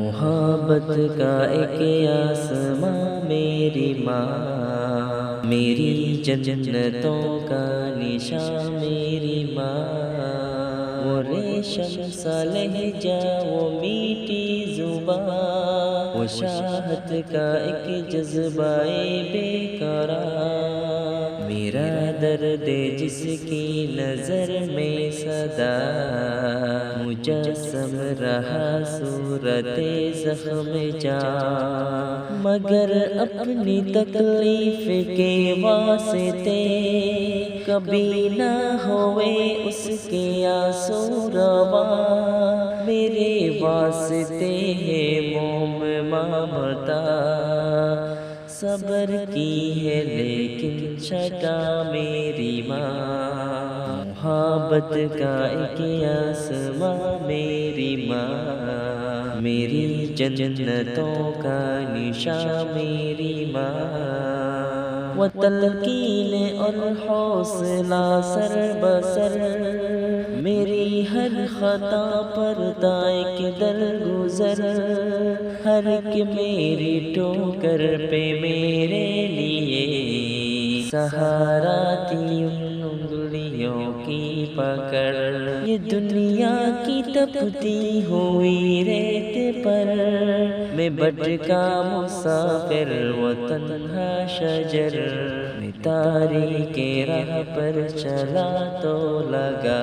محبت کا ایک آسماں میری ماں، میری جنتوں کا نشاں میری ماں، وہ ریشم سا لہجہ وہ میٹھی زبان، وہ شاہد کا ایک جذبہ بے قرار، میرا درد جس کی نظر میں صدا، مجسم رہا صورت زخم جاں، مگر اپنی تکلیف کے واسطے کبھی نہ ہوئے اس کے آنسو رواں، میرے واسطے ہے موم مامتا، صبر کی ہے لیکن چھٹا میری ماں، محبت کا ایک آسماں میری ماں، میری جنتوں کا نشاں میری ماں، وہ تلقین اور حوصلہ سر بسر، میری ہر خطا پر دائیں درگزر، ہر ایک میری ٹھوکر پہ میرے لیے سہارا تھی ان انگلیوں کی پکڑ، یہ دنیا کی تپتی ہوئی ریت پر میں بھٹکا مسافر و تنہا شجر، میں تاریک راہ پر چلا تو لگا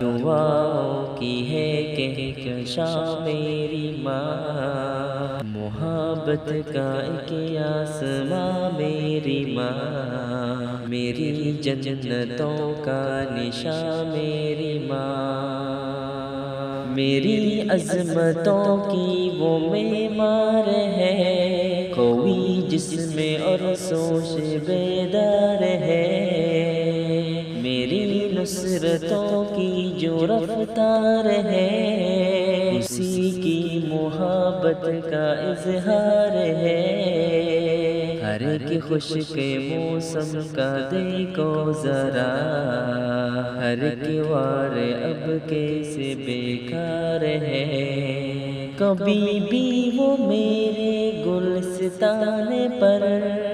دعاؤں کی ہے کہکشاں میری ماں، محبت کا ایک آسماں میری ماں، میری جنتوں کا نشاں میری ماں، میری عظمتوں کی وہ معمار ہے، کوئی جسم اور سوچ بیدار ہے، میری نصرتوں کی جو رفتار ہے، اسی کی محبت کا اظہار ہے، ہر ایک خشک موسم کا دیکھو ذرا، ہر ایک وار اب کیسے بیکار ہے، کبھی بھی وہ میرے گلستان پر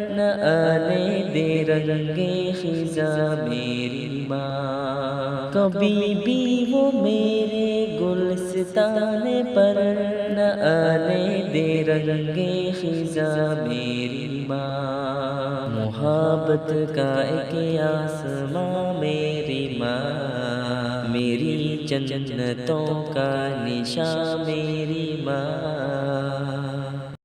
نہ آنے دے رنگے خزاں میری ماں، کبھی بھی وہ میرے گلستان پر نہ آنے دے رنگے خزاں میری ماں، محبت کا ایک آسماں میری ماں، میری جنتوں کا نشاں میری ماں۔